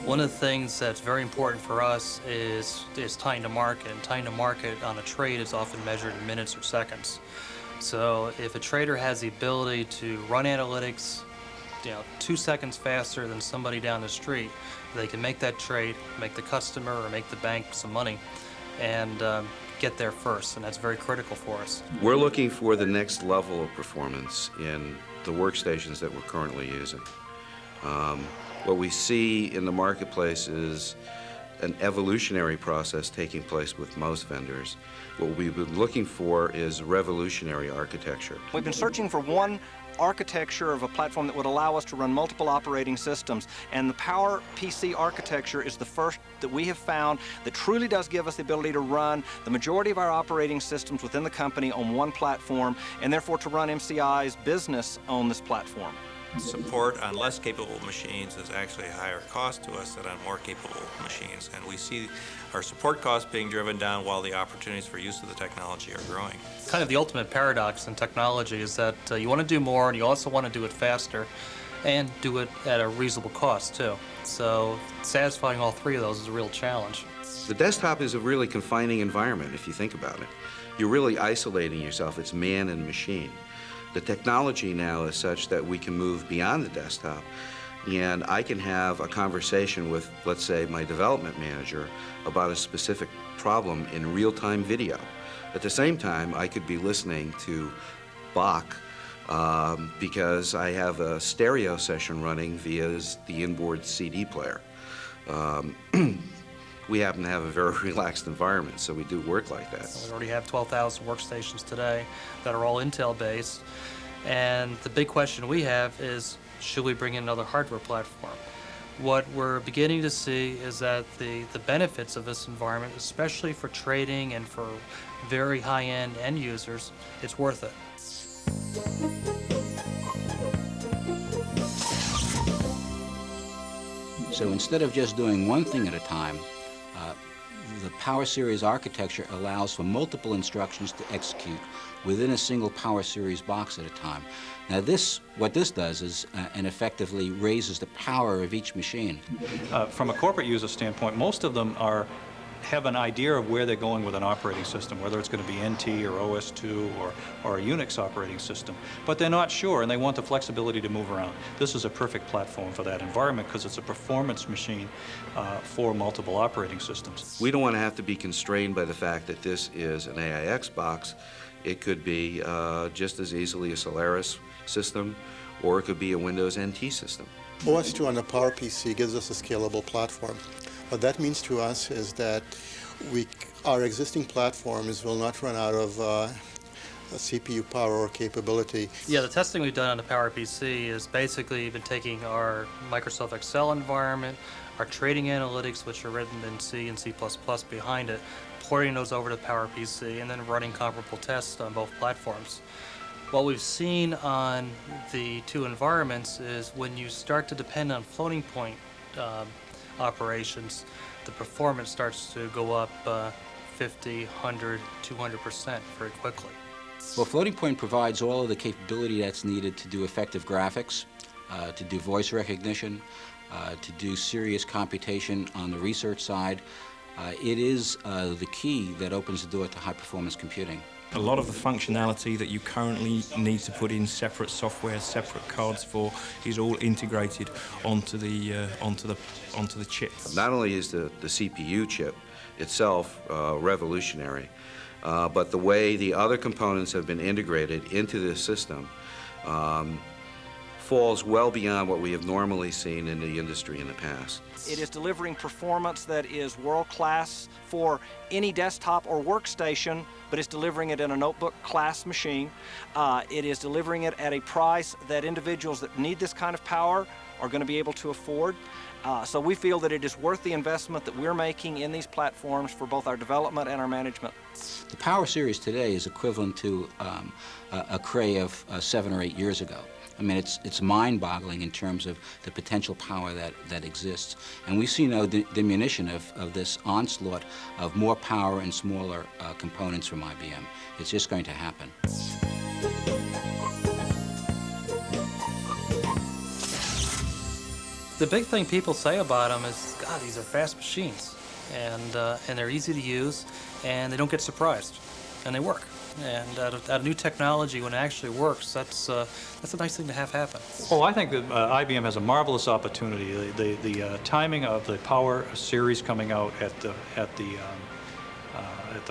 One of the things that's very important for us is time to market. And time to market on a trade is often measured in minutes or seconds. So if a trader has the ability to run analytics, 2 seconds faster than somebody down the street, they can make that trade, make the customer or make the bank some money, and get there first, and that's very critical for us. We're looking for the next level of performance in the workstations that we're currently using. What we see in the marketplace is an evolutionary process taking place with most vendors. What we've been looking for is revolutionary architecture. We've been searching for one architecture of a platform that would allow us to run multiple operating systems, and the PowerPC architecture is the first that we have found that truly does give us the ability to run the majority of our operating systems within the company on one platform, and therefore to run MCI's business on this platform. Support on less capable machines is actually a higher cost to us than on more capable machines, and we see our support costs being driven down while the opportunities for use of the technology are growing. Kind of the ultimate paradox in technology is that you want to do more and you also want to do it faster and do it at a reasonable cost too. So satisfying all three of those is a real challenge. The desktop is a really confining environment if you think about it. You're really isolating yourself. It's man and machine. The technology now is such that we can move beyond the desktop, and I can have a conversation with, let's say, my development manager about a specific problem in real-time video. At the same time, I could be listening to Bach because I have a stereo session running via the inboard CD player. We happen to have a very relaxed environment, so we do work like that. We already have 12,000 workstations today that are all Intel-based, and the big question we have is, should we bring in another hardware platform? What we're beginning to see is that the benefits of this environment, especially for trading and for very high-end end users, it's worth it. So instead of just doing one thing at a time, the Power Series architecture allows for multiple instructions to execute within a single Power Series box at a time. Now what this does is, and effectively raises the power of each machine. From a corporate user standpoint, most of them have an idea of where they're going with an operating system, whether it's going to be NT or OS2 or a Unix operating system. But they're not sure, and they want the flexibility to move around. This is a perfect platform for that environment because it's a performance machine for multiple operating systems. We don't want to have to be constrained by the fact that this is an AIX box. It could be just as easily a Solaris system, or it could be a Windows NT system. OS2 on a PowerPC gives us a scalable platform. What that means to us is that our existing platforms will not run out of CPU power or capability. Yeah, the testing we've done on the PowerPC is basically been taking our Microsoft Excel environment, our trading analytics, which are written in C and C++ behind it, porting those over to PowerPC, and then running comparable tests on both platforms. What we've seen on the two environments is when you start to depend on floating point operations, the performance starts to go up 50, 100, 200% very quickly. Well, floating point provides all of the capability that's needed to do effective graphics, to do voice recognition, to do serious computation on the research side. It is the key that opens the door to high-performance computing. A lot of the functionality that you currently need to put in separate software, separate cards for, is all integrated onto the chip. Not only is the CPU chip itself revolutionary, but the way the other components have been integrated into this system falls well beyond what we have normally seen in the industry in the past. It is delivering performance that is world-class for any desktop or workstation, but it's delivering it in a notebook-class machine. It is delivering it at a price that individuals that need this kind of power are going to be able to afford. So we feel that it is worth the investment that we're making in these platforms for both our development and our management. The Power Series today is equivalent to a Cray of 7 or 8 years ago. I mean, it's mind-boggling in terms of the potential power that exists. And we see no diminution of this onslaught of more power and smaller components from IBM. It's just going to happen. The big thing people say about them is, God, these are fast machines, and they're easy to use, and they don't get surprised, and they work. And out of new technology, when it actually works, that's a nice thing to have happen. Well, I think that IBM has a marvelous opportunity. The timing of the Power series coming out at the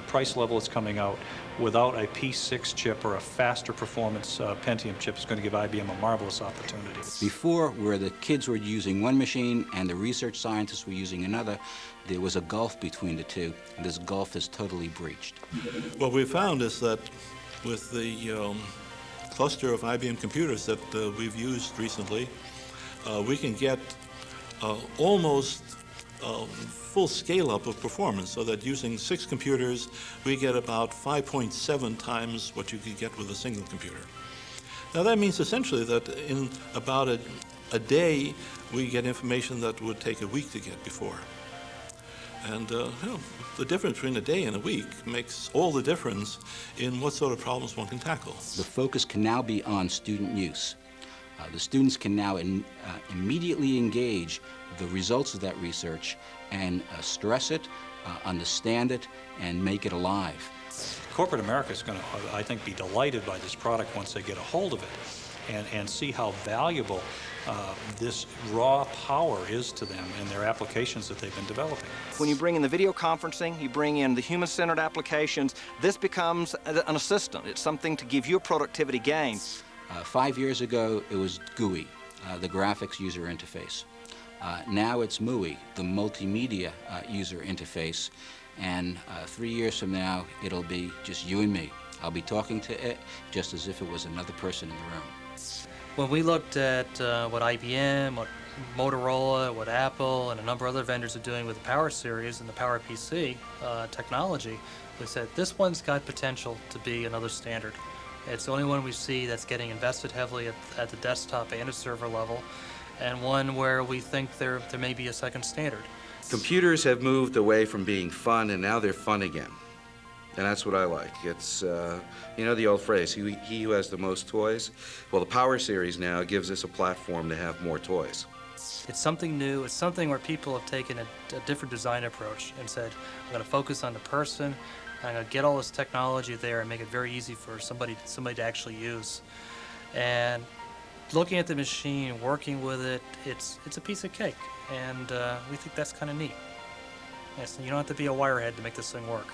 price level it's coming out without a P6 chip or a faster performance Pentium chip is going to give IBM a marvelous opportunity. Before, where the kids were using one machine and the research scientists were using another, there was a gulf between the two. This gulf is totally breached. What we found is that with the cluster of IBM computers that we've used recently, we can get almost full scale-up of performance, so that using 6 computers, we get about 5.7 times what you could get with a single computer. Now that means essentially that in about a day, we get information that would take a week to get before. And the difference between a day and a week makes all the difference in what sort of problems one can tackle. The focus can now be on student use. The students can now immediately engage the results of that research and stress it, understand it, and make it alive. Corporate America is going to, I think, be delighted by this product once they get a hold of it and see how valuable this raw power is to them in their applications that they've been developing. When you bring in the video conferencing, you bring in the human-centered applications, this becomes an assistant. It's something to give you a productivity gain. 5 years ago, it was GUI, the graphics user interface. Now it's MUI, the multimedia user interface. And 3 years from now, it'll be just you and me. I'll be talking to it just as if it was another person in the room. When we looked at what IBM, what Motorola, what Apple, and a number of other vendors are doing with the Power series and the PowerPC technology, we said this one's got potential to be another standard. It's the only one we see that's getting invested heavily at the desktop and at server level, and one where we think there may be a second standard. Computers have moved away from being fun, and now they're fun again. And that's what I like. It's, you know the old phrase, he who has the most toys? Well, the Power series now gives us a platform to have more toys. It's something new. It's something where people have taken a different design approach and said, I'm going to focus on the person, I'm going to get all this technology there and make it very easy for somebody to actually use. And looking at the machine, working with it, it's a piece of cake. And we think that's kind of neat. Yes, you don't have to be a wirehead to make this thing work.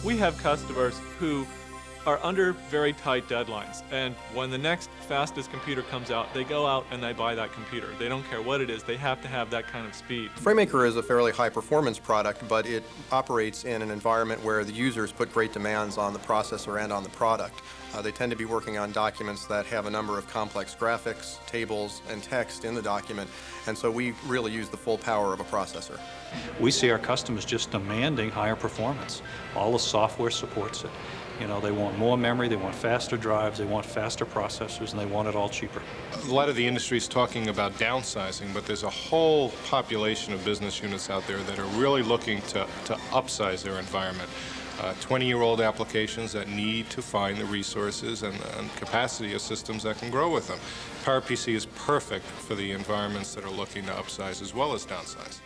We have customers who are under very tight deadlines, and when the next fastest computer comes out, they go out and they buy that computer. They don't care what it is, they have to have that kind of speed. FrameMaker is a fairly high performance product, but it operates in an environment where the users put great demands on the processor and on the product. They tend to be working on documents that have a number of complex graphics, tables, and text in the document, and so we really use the full power of a processor. We see our customers just demanding higher performance. All the software supports it. You know, they want more memory, they want faster drives, they want faster processors, and they want it all cheaper. A lot of the industry is talking about downsizing, but there's a whole population of business units out there that are really looking to upsize their environment. 20-year-old applications that need to find the resources and capacity of systems that can grow with them. PowerPC is perfect for the environments that are looking to upsize as well as downsize.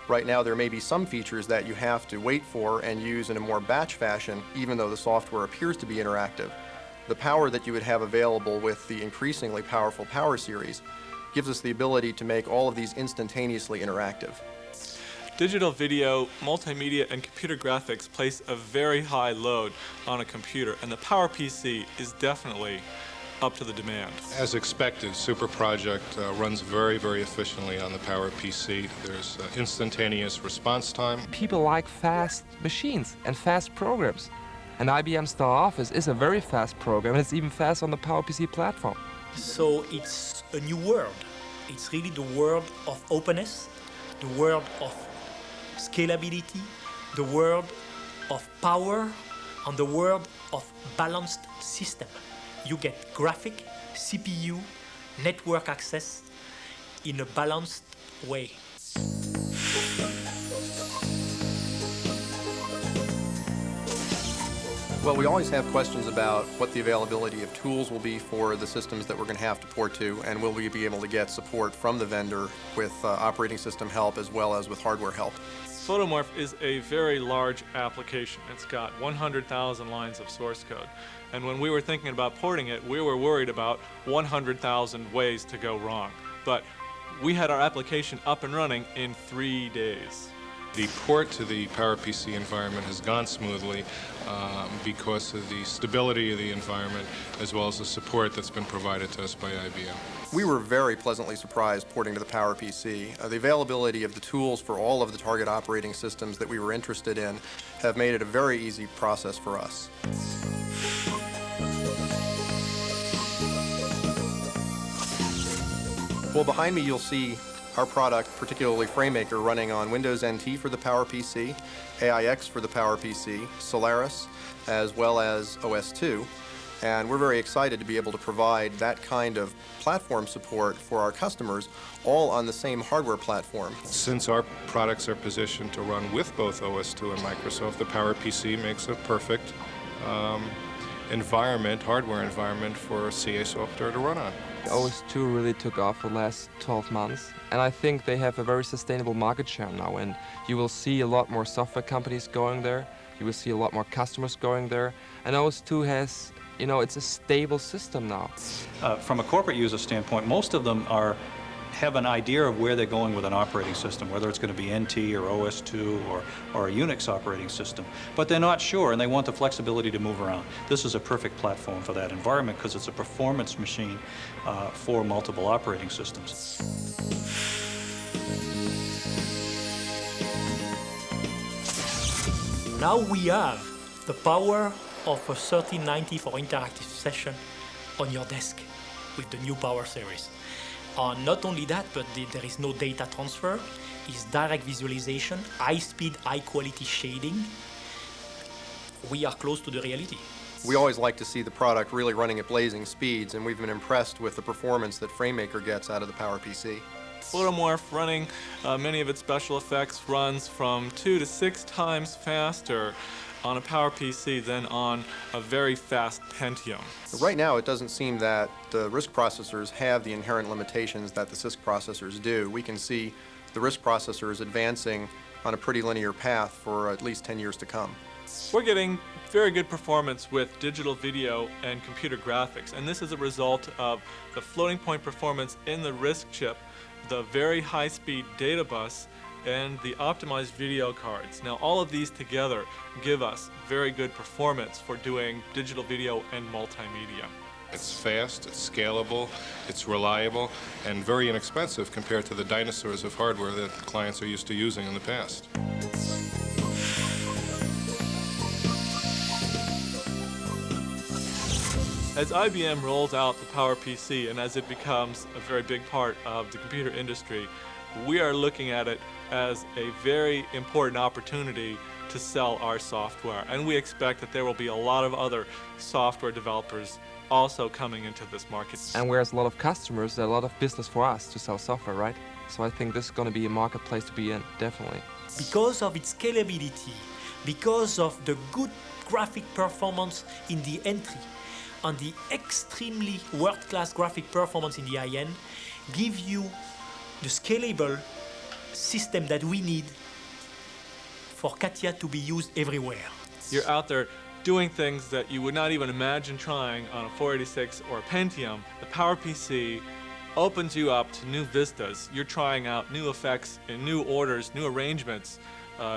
Right now, there may be some features that you have to wait for and use in a more batch fashion, even though the software appears to be interactive. The power that you would have available with the increasingly powerful Power Series gives us the ability to make all of these instantaneously interactive. Digital video, multimedia, and computer graphics place a very high load on a computer, and the PowerPC is definitely up to the demand. As expected, Super Project runs very, very efficiently on the PowerPC. There's instantaneous response time. People like fast machines and fast programs. And IBM Star Office is a very fast program, and it's even fast on the PowerPC platform. So it's a new world. It's really the world of openness, the world of scalability, the world of power, and the world of balanced system. You get graphic, CPU, network access in a balanced way. Well, we always have questions about what the availability of tools will be for the systems that we're going to have to port to, and will we be able to get support from the vendor with operating system help as well as with hardware help. PhotoMorph is a very large application. It's got 100,000 lines of source code. And when we were thinking about porting it, we were worried about 100,000 ways to go wrong. But we had our application up and running in 3 days. The port to the PowerPC environment has gone smoothly because of the stability of the environment as well as the support that's been provided to us by IBM. We were very pleasantly surprised porting to the PowerPC. The availability of the tools for all of the target operating systems that we were interested in have made it a very easy process for us. Well, behind me you'll see our product, particularly FrameMaker, running on Windows NT for the PowerPC, AIX for the PowerPC, Solaris, as well as OS/2. And we're very excited to be able to provide that kind of platform support for our customers, all on the same hardware platform. Since our products are positioned to run with both OS/2 and Microsoft, the PowerPC makes a perfect hardware environment for CA software to run on. OS2 really took off for the last 12 months, and I think they have a very sustainable market share now, and you will see a lot more software companies going there, you will see a lot more customers going there, and OS2 has, it's a stable system now. From a corporate user standpoint, most of them have an idea of where they're going with an operating system, whether it's going to be NT or OS2 or a Unix operating system. But they're not sure, and they want the flexibility to move around. This is a perfect platform for that environment because it's a performance machine for multiple operating systems. Now we have the power of a 1390 for interactive session on your desk with the new Power Series. Not only that, but there is no data transfer, it's direct visualization, high-speed, high-quality shading. We are close to the reality. We always like to see the product really running at blazing speeds, and we've been impressed with the performance that FrameMaker gets out of the PowerPC. PhotoMorph, running many of its special effects, runs from 2 to 6 times faster on a PowerPC than on a very fast Pentium. Right now, it doesn't seem that the RISC processors have the inherent limitations that the CISC processors do. We can see the RISC processors advancing on a pretty linear path for at least 10 years to come. We're getting very good performance with digital video and computer graphics, and this is a result of the floating point performance in the RISC chip, the very high-speed data bus, and the optimized video cards. Now, all of these together give us very good performance for doing digital video and multimedia. It's fast, it's scalable, it's reliable, and very inexpensive compared to the dinosaurs of hardware that clients are used to using in the past. As IBM rolls out the PowerPC and as it becomes a very big part of the computer industry, we are looking at it as a very important opportunity to sell our software. And we expect that there will be a lot of other software developers also coming into this market. And whereas a lot of customers, there's a lot of business for us to sell software, right? So I think this is going to be a marketplace to be in, definitely. Because of its scalability, because of the good graphic performance in the entry, on the extremely world-class graphic performance in the high-end, give you the scalable system that we need for CATIA to be used everywhere. You're out there doing things that you would not even imagine trying on a 486 or a Pentium. The PowerPC opens you up to new vistas. You're trying out new effects and new orders, new arrangements.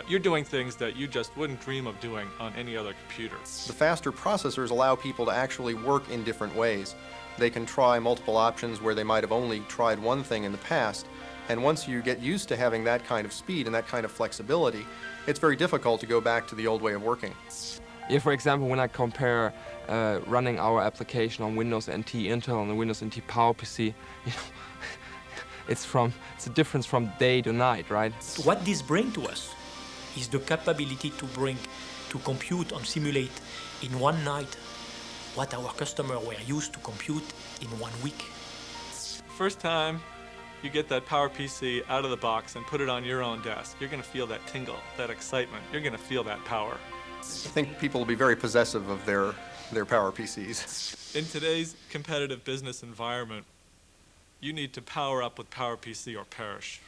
You're doing things that you just wouldn't dream of doing on any other computer. The faster processors allow people to actually work in different ways. They can try multiple options where they might have only tried one thing in the past, and once you get used to having that kind of speed and that kind of flexibility, it's very difficult to go back to the old way of working. Yeah, for example, when I compare running our application on Windows NT Intel and the Windows NT PowerPC, you know, it's a difference from day to night, right? What this brings to us is the capability to compute and simulate in one night what our customers were used to compute in 1 week. First time you get that PowerPC out of the box and put it on your own desk, you're going to feel that tingle, that excitement. You're going to feel that power. I think people will be very possessive of their PowerPCs. In today's competitive business environment, you need to power up with PowerPC or perish.